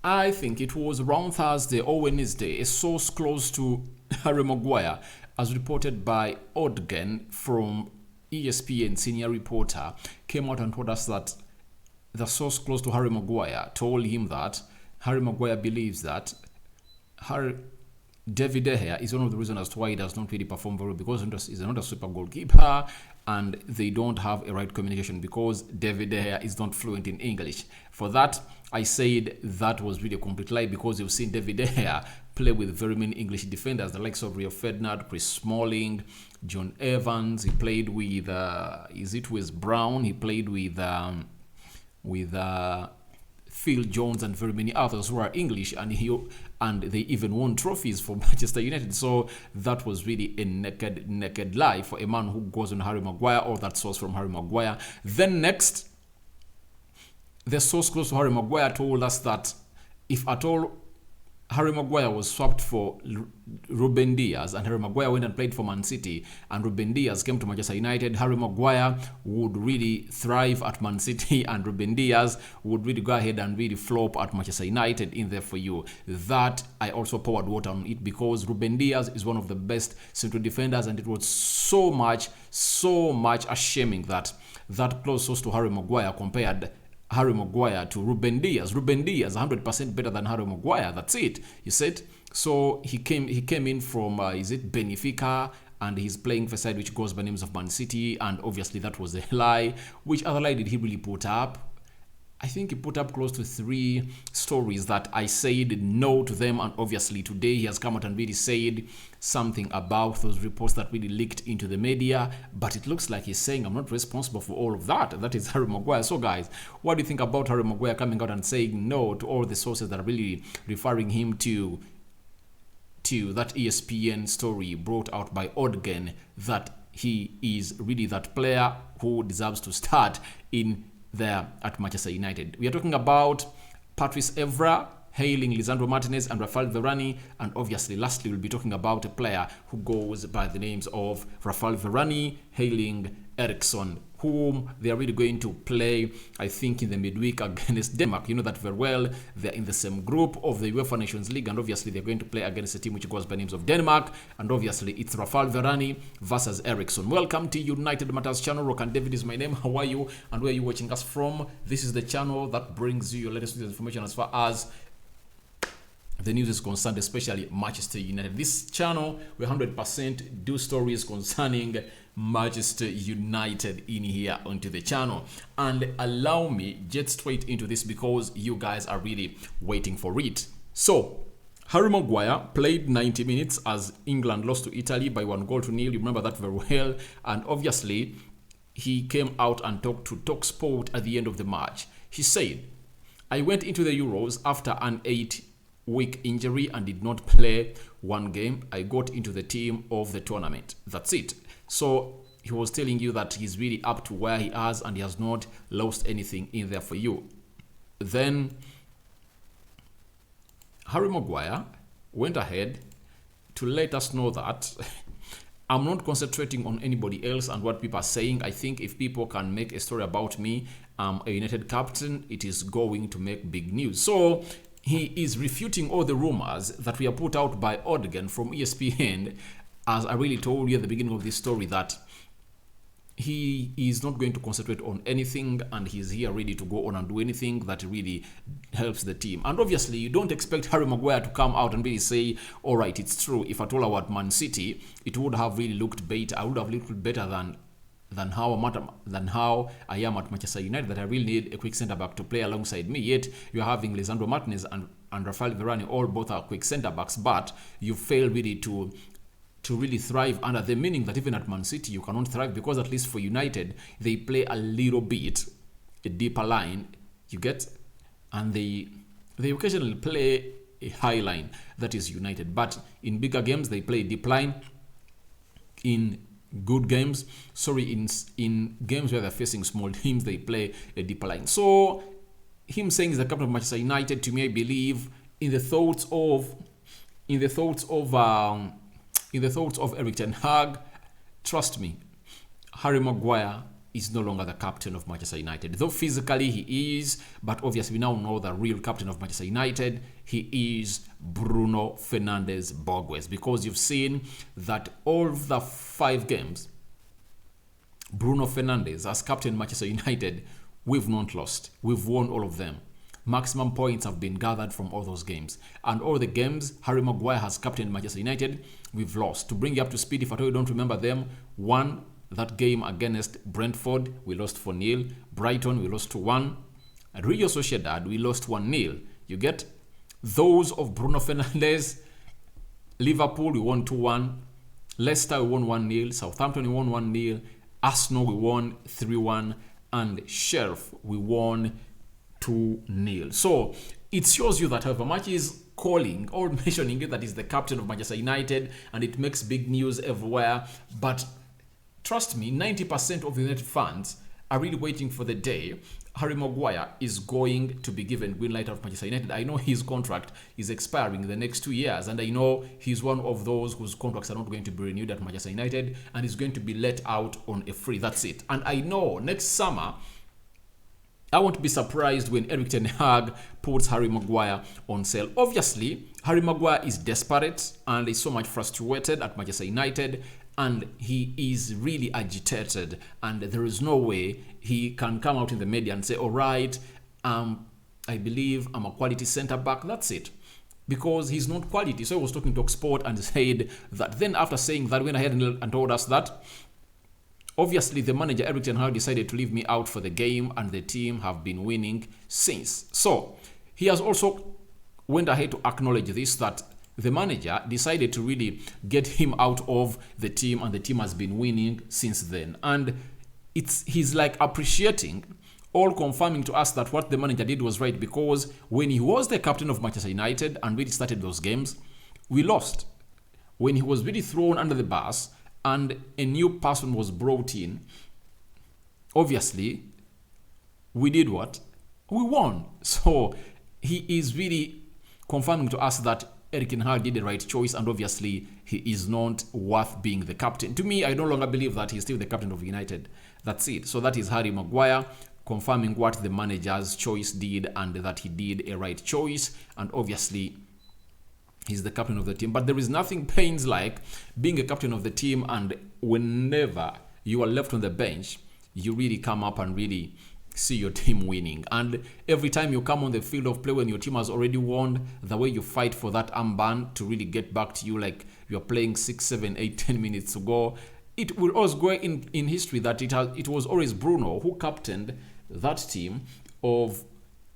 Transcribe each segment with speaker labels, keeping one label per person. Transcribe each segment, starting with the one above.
Speaker 1: I think it was around Thursday or Wednesday, a source close to Harry Maguire, as reported by Odgen from ESPN senior reporter, came out and told us that the source close to Harry Maguire told him that Harry Maguire believes that David De Gea is one of the reasons as to why he does not really perform very well, because he's not a super goalkeeper and they don't have a right communication because David De Gea is not fluent in English. For that, I said that was really a complete lie, because you've seen David De Gea play with very many English defenders, the likes of Rio Ferdinand, Chris Smalling, John Evans. He played with, Wes Brown. He played with Phil Jones and very many others who are English, and they even won trophies for Manchester United. So that was really a naked lie for a man who goes on Harry Maguire, or that source from Harry Maguire. Then next, the source close to Harry Maguire told us that if at all Harry Maguire was swapped for Ruben Dias, and Harry Maguire went and played for Man City, and Ruben Dias came to Manchester United, Harry Maguire would really thrive at Man City, and Ruben Dias would really go ahead and really flop at Manchester United. In there for you, that I also poured water on it, because Ruben Dias is one of the best central defenders, and it was so much ashaming that close source to Harry Maguire compared Harry Maguire to Ruben Dias. Ruben Dias 100% better than Harry Maguire. That's it. You said. So he came in from Benfica, and he's playing for a side which goes by names of Man City, and obviously that was a lie. Which other lie did he really put up? I think he put up close to 3 stories that I said no to them, and obviously today he has come out and really said something about those reports that really leaked into the media, but it looks like he's saying I'm not responsible for all of that. That is Harry Maguire. So guys, what do you think about Harry Maguire coming out and saying no to all the sources that are really referring him to that ESPN story brought out by Odgen, that he is really that player who deserves to start in there at Manchester United? We are talking about Patrice Evra hailing Lisandro Martinez and Rafael Varane, and obviously lastly we'll be talking about a player who goes by the names of Rafael Varane hailing Eriksen, whom they are really going to play, I think, in the midweek against Denmark. You know that very well. They're in the same group of the UEFA Nations League, and obviously they're going to play against a team which goes by names of Denmark, and obviously it's Rafael Varane versus Eriksen. Welcome to United Matters channel. Rock and David is my name. How are you, and where are you watching us from? This is the channel that brings you your latest news information as far as the news is concerned, especially Manchester United. This channel, we 100% do stories concerning Manchester United in here onto the channel. And allow me get straight into this, because you guys are really waiting for it. So Harry Maguire played 90 minutes as England lost to Italy by 1-0. You remember that very well. And obviously he came out and talked to TalkSport at the end of the match. He said, I went into the Euros after an 8-week injury and did not play one game. I got into the team of the tournament. That's it. So he was telling you that he's really up to where he is, and he has not lost anything in there for you. Then Harry Maguire went ahead to let us know that I'm not concentrating on anybody else and what people are saying. I think if people can make a story about me, I'm a United captain, it is going to make big news. So he is refuting all the rumors that were put out by Odgen from ESPN, as I really told you at the beginning of this story, that he is not going to concentrate on anything, and he's here ready to go on and do anything that really helps the team. And obviously you don't expect Harry Maguire to come out and really say, all right, it's true, if at all I were at Man City, it would have really looked better. I would have looked better than how I am at Manchester United, that I really need a quick centre-back to play alongside me. Yet you're having Lisandro Martinez and Rafael Varane, all both are quick centre-backs, but you fail really to really thrive under the meaning that even at Man City you cannot thrive, because at least for United they play a little bit a deeper line, you get, and they occasionally play a high line, that is United, but in bigger games they play deep line. In games where they're facing small teams, they play a deeper line. So him saying he's the captain of Manchester United, to me, I believe in the thoughts of Erik ten Hag. Trust me, Harry Maguire is no longer the captain of Manchester United. Though physically he is, but obviously we now know the real captain of Manchester United, he is Bruno Fernandes Borges, because you've seen that all the 5 games Bruno Fernandes as captain Manchester United, we've not lost. We've won all of them. Maximum points have been gathered from all those games. And all the games Harry Maguire has captained Manchester United, we've lost. To bring you up to speed, if at all you don't remember them, 1, that game against Brentford, we lost 4-0. Brighton, we lost 2-1. At Real Sociedad, we lost 1-0. You get those of Bruno Fernandes. Liverpool, we won 2-1. Leicester, we won 1-0. Southampton, we won 1-0. Arsenal, we won 3-1. And Sheriff, we won 2-0. So it shows you that however much is calling or mentioning it that he's the captain of Manchester United and it makes big news everywhere, but trust me, 90% of the United fans are really waiting for the day Harry Maguire is going to be given green light of Manchester United. I know his contract is expiring in the next 2 years, and I know he's one of those whose contracts are not going to be renewed at Manchester United and is going to be let out on a free. That's it. And I know next summer, I won't be surprised when Erik ten Hag puts Harry Maguire on sale. Obviously, Harry Maguire is desperate and is so much frustrated at Manchester United, and he is really agitated, and there is no way he can come out in the media and say, all right, I believe I'm a quality centre-back, that's it. Because he's not quality. So he was talking to Talksport and said that. Then after saying that, went ahead and told us that obviously the manager Erik ten Hag decided to leave me out for the game and the team have been winning since. So he has also went ahead to acknowledge this, that the manager decided to really get him out of the team and the team has been winning since then. And he's like appreciating, all confirming to us that what the manager did was right, because when he was the captain of Manchester United and really started those games, we lost. When he was really thrown under the bus and a new person was brought in, obviously, we did what? We won. So he is really confirming to us that Erik ten Hag did the right choice, and obviously he is not worth being the captain. To me, I no longer believe that he's still the captain of United. That's it. So that is Harry Maguire confirming what the manager's choice did, and that he did a right choice, and obviously he's the captain of the team. But there is nothing pains like being a captain of the team, and whenever you are left on the bench, you really come up and really see your team winning. And every time you come on the field of play when your team has already won, the way you fight for that armband to really get back to you, like you're playing 6, 7, 8, 10 minutes to go, it will always go in history that it was always Bruno who captained that team of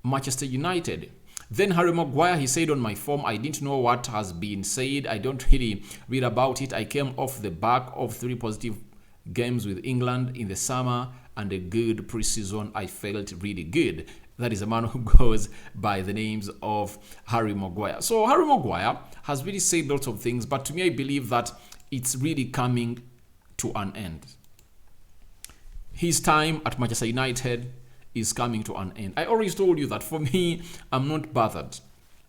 Speaker 1: Manchester United. Then Harry Maguire, he said on my form, I didn't know what has been said. I don't really read about it. I came off the back of 3 positive games with England in the summer and a good pre-season. I felt really good. That is a man who goes by the names of Harry Maguire. So Harry Maguire has really said lots of things, but to me, I believe that it's really coming to an end. His time at Manchester United is coming to an end. I always told you that for me, I'm not bothered.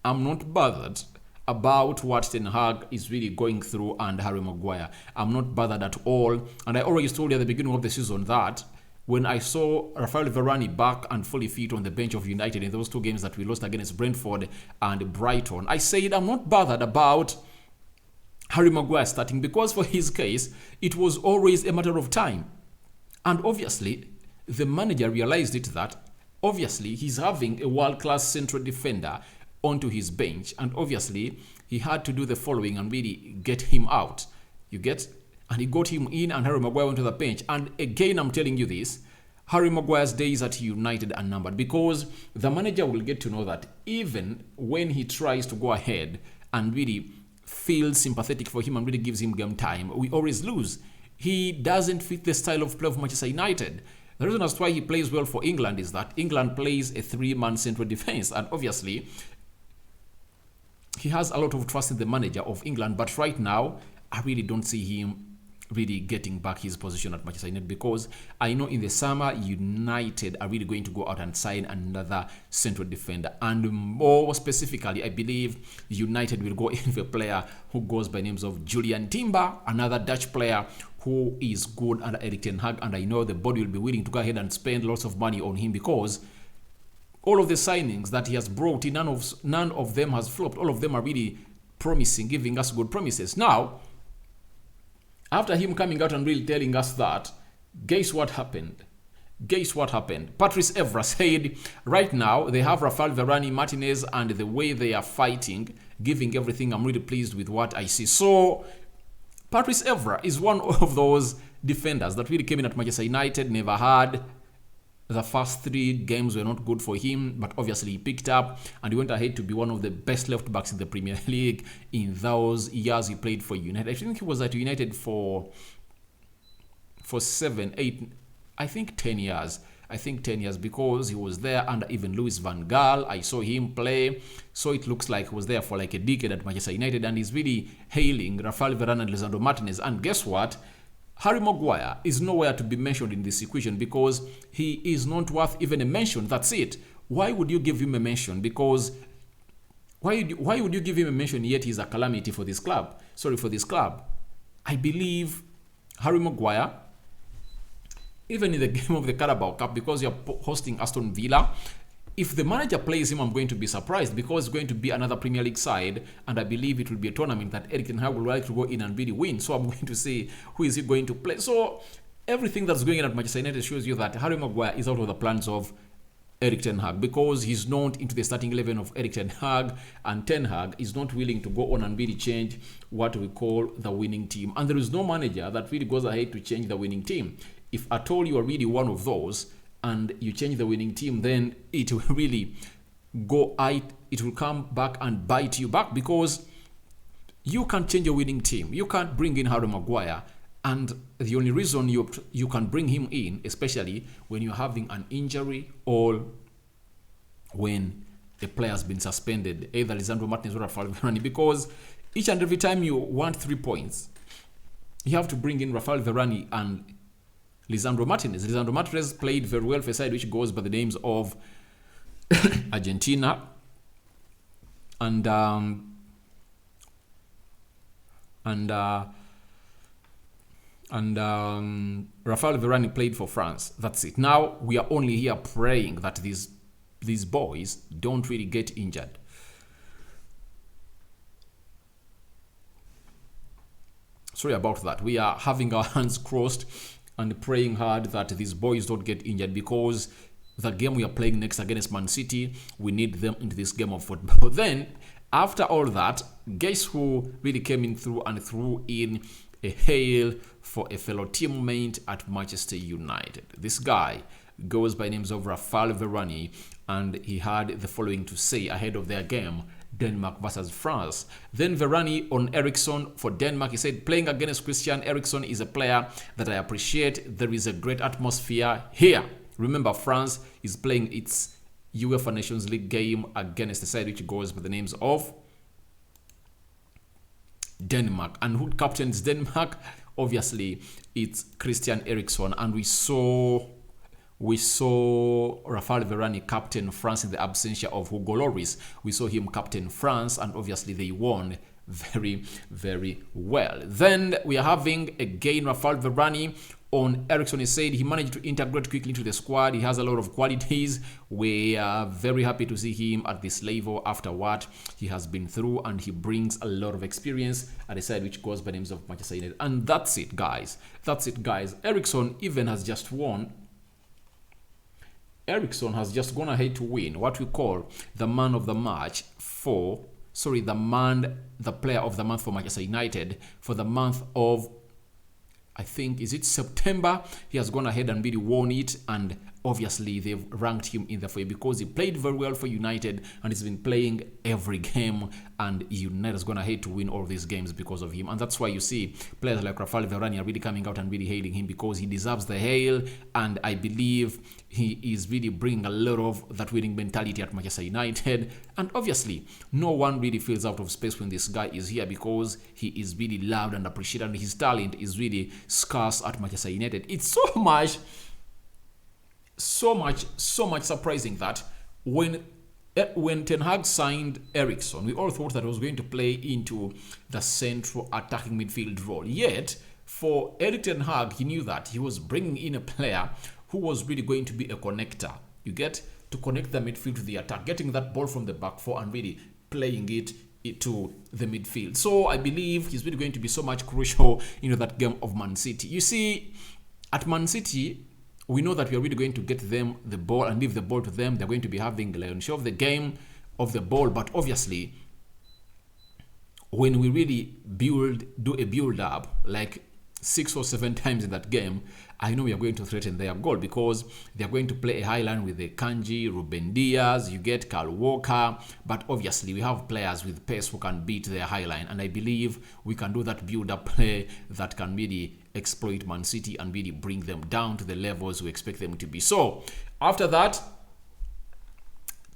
Speaker 1: I'm not bothered about what Ten Hag is really going through and Harry Maguire. I'm not bothered at all. And I always told you at the beginning of the season that when I saw Rafael Varane back and fully fit on the bench of United in those 2 games that we lost against Brentford and Brighton, I said I'm not bothered about Harry Maguire starting, because for his case, it was always a matter of time. And obviously, the manager realized it, that obviously he's having a world-class central defender onto his bench, and obviously he had to do the following and really get him out. You get? And he got him in, and Harry Maguire went to the bench. And again, I'm telling you this, Harry Maguire's days at United are numbered, because the manager will get to know that even when he tries to go ahead and really feel sympathetic for him and really gives him game time, we always lose. He doesn't fit the style of play of Manchester United. The reason as to why he plays well for England is that England plays a 3-man central defense, and obviously he has a lot of trust in the manager of England, but right now I really don't see him really getting back his position at Manchester United, because I know in the summer United are really going to go out and sign another central defender, and more specifically I believe United will go in with a player who goes by names of Julian Timber, another Dutch player who is good under Erik ten Hag, and I know the body will be willing to go ahead and spend lots of money on him, because all of the signings that he has brought in, none of them has flopped. All of them are really promising, giving us good promises. Now, after him coming out and really telling us that, guess what happened? Guess what happened? Patrice Evra said right now they have Rafael Varane, Martinez, and the way they are fighting, giving everything. I'm really pleased with what I see. So, Patrice Evra is one of those defenders that really came in at Manchester United, never had. The first 3 games were not good for him, but obviously he picked up and he went ahead to be one of the best left backs in the Premier League in those years he played for United. I think he was at United for 7, 8, I think 10 years. I think 10 years, because he was there under even Louis van Gaal. I saw him play, so it looks like he was there for like a decade at Manchester United, and he's really hailing Rafael Varane and Lisandro Martinez. And guess what? Harry Maguire is nowhere to be mentioned in this equation, because he is not worth even a mention. That's it. Why would you give him a mention? Because why would you give him a mention, yet he's a calamity for this club? Sorry, for this club. I believe Harry Maguire, even in the game of the Carabao Cup, because you're hosting Aston Villa, if the manager plays him, I'm going to be surprised, because it's going to be another Premier League side, and I believe it will be a tournament that Erik ten Hag will like to go in and really win. So I'm going to see who is he going to play. So everything that's going on at Manchester United shows you that Harry Maguire is out of the plans of Erik ten Hag, because he's not into the starting 11 of Erik ten Hag, and ten Hag is not willing to go on and really change what we call the winning team. And there is no manager that really goes ahead to change the winning team. If at all you are really one of those, and you change the winning team, then it will really it will come back and bite you back, because you can't change a winning team. You can't bring in Harry Maguire, and the only reason you can bring him in, especially when you're having an injury or when a player has been suspended, either Lisandro Martinez or Rafael Varane, because each and every time you want 3 points, you have to bring in Rafael Varane and Lisandro Martinez. Lisandro Martinez played very well for a side which goes by the names of Argentina, and Rafael Varane played for France. That's it. Now we are only here praying that these boys don't really get injured. Sorry about that. We are having our hands crossed and praying hard that these boys don't get injured, because the game we are playing next against Man City, we need them into this game of football. Then, after all that, guess who really came in through and threw in a hail for a fellow teammate at Manchester United? This guy goes by names of Rafael Varane, and he had the following to say ahead of their game, Denmark versus France. Then Varane on Eriksen for Denmark. He said, playing against Christian Eriksen is a player that I appreciate. There is a great atmosphere here. Remember, France is playing its UEFA Nations League game against the side which goes by the names of Denmark. And who captains Denmark? Obviously, it's Christian Eriksen. And we saw Rafael Varane captain France in the absentia of Hugo Lloris. We saw him captain France, and obviously they won very, very well. Then we are having again Rafael Varane on Eriksen. He said he managed to integrate quickly into the squad. He has a lot of qualities. We are very happy to see him at this level after what he has been through, and he brings a lot of experience at a side which goes by the names of Manchester United. And that's it, guys. That's it, guys. Eriksen even has just won. Eriksen has just gone ahead to win what we call the man of the match the player of the month for Manchester United for the month of, I think, is it September? He has gone ahead and really won it, and obviously they've ranked him in the FA because he played very well for United and he's been playing every game, and United is going to hate to win all these games because of him. And that's why you see players like Rafael Varane are really coming out and really hailing him because he deserves the hail, and I believe he is really bringing a lot of that winning mentality at Manchester United. And obviously no one really feels out of space when this guy is here because he is really loved and appreciated, and his talent is really scarce at Manchester United. It's so much surprising that when Ten Hag signed Eriksen, we all thought that he was going to play into the central attacking midfield role. Yet for Erik Ten Hag, he knew that he was bringing in a player who was really going to be a connector. You get to connect the midfield to the attack, getting that ball from the back four and really playing it to the midfield. So I believe he's really going to be so much crucial into that game of Man City. You see, at Man City, we know that we are really going to get them the ball and leave the ball to them. They're going to be having the lion's share of the game of the ball. But obviously, when we really do a build up, like 6 or 7 times in that game, I know we are going to threaten their goal because they are going to play a high line with the Kanji, Ruben Diaz, you get Kyle Walker, but obviously we have players with pace who can beat their high line, and I believe we can do that build-up play that can really exploit Man City and really bring them down to the levels we expect them to be. So after that,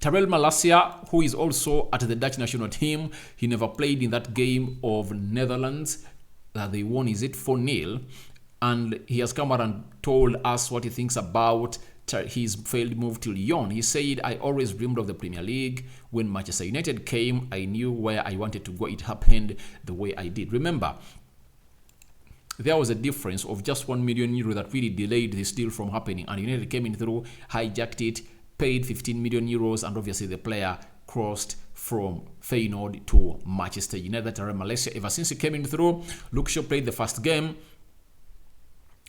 Speaker 1: Tyrell Malacia, who is also at the Dutch national team, he never played in that game of Netherlands that they won, is it 4-0? And he has come out and told us what he thinks about his failed move to Lyon. He said, I always dreamed of the Premier League. When Manchester United came, I knew where I wanted to go. It happened the way I did. Remember, there was a difference of just €1 million that really delayed this deal from happening. And United came in through, hijacked it, paid €15 million, and obviously the player crossed from Feyenoord to Manchester United. Malaysia, ever since he came in through, Luke Shaw played the first game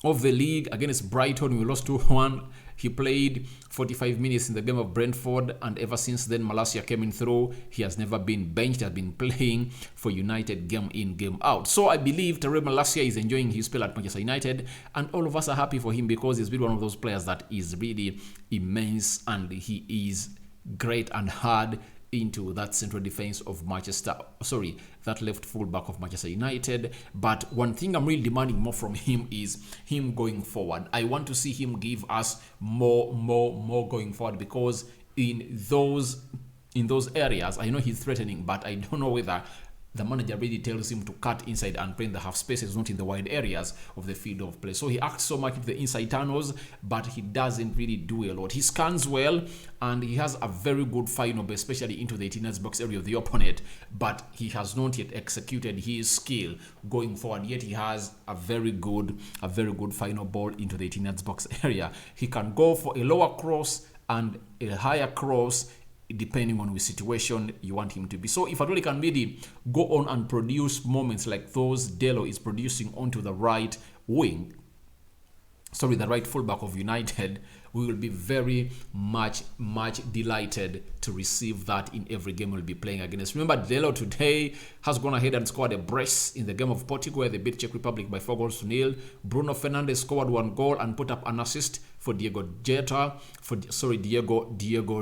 Speaker 1: of the league against Brighton. We lost 2-1. He played 45 minutes in the game of Brentford, and ever since then, Malacia came in through. He has never been benched. He has been playing for United game in, game out. So I believe Tyrell Malacia is enjoying his spell at Manchester United, and all of us are happy for him because he's been one of those players that is really immense, and he is great and hard into that central defense of that left fullback of Manchester United. But one thing I'm really demanding more from him is him going forward. I want to see him give us more going forward, because in those areas, I know he's threatening, but I don't know whether the manager really tells him to cut inside and play in the half spaces, not in the wide areas of the field of play. So he acts so much in the inside tunnels, but he doesn't really do a lot. He scans well, and he has a very good final, especially into the 18-yard box area of the opponent, but he has not yet executed his skill going forward. Yet he has a very good final ball into the 18-yard box area. He can go for a lower cross and a higher cross, depending on which situation you want him to be. So if Adoli can really go on and produce moments like those Delo is producing onto the right wing, the right fullback of United, we will be very much delighted to receive that in every game we'll be playing against. Remember, Delo today has gone ahead and scored a brace in the game of Portugal, where they beat Czech Republic by 4-0. Bruno Fernandes scored 1 goal and put up an assist for Diego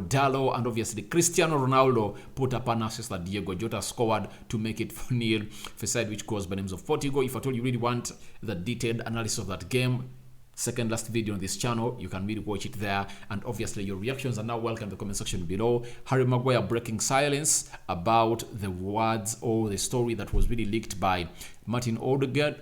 Speaker 1: Dallo, and obviously Cristiano Ronaldo put up an assist that Diego Jota scored to make it 4-0 for side which goes by names of Portugal. If at all you really want the detailed analysis of that game, second last video on this channel, you can really watch it there. And obviously your reactions are now welcome in the comment section below. Harry Maguire breaking silence about the words or the story that was really leaked by Martin Odegan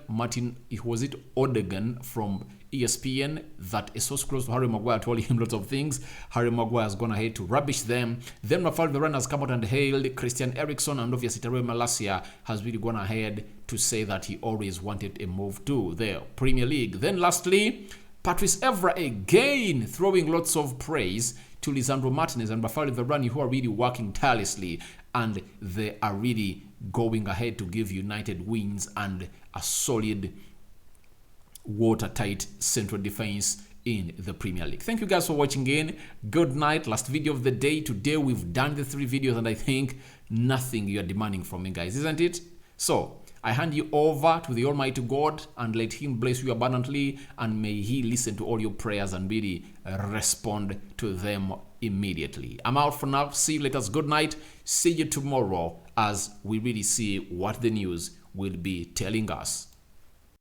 Speaker 1: from ESPN, that a source close to Harry Maguire told him lots of things. Harry Maguire has gone ahead to rubbish them. Then Rafael Varane has come out and hailed Christian Eriksen, and obviously Tyrell Malacia has really gone ahead to say that he always wanted a move to the Premier League. Then lastly, Patrice Evra again throwing lots of praise to Lisandro Martinez and Rafael Varane, who are really working tirelessly, and they are really going ahead to give United wins and a solid, watertight central defense in the Premier League. Thank you guys for watching in. Good night. Last video of the day. Today we've done the 3 videos, and I think nothing you are demanding from me, guys, isn't it? So I hand you over to the Almighty God and let Him bless you abundantly, and may He listen to all your prayers and really respond to them immediately. I'm out for now. See you later. Good night. See you tomorrow as we really see what the news will be telling us.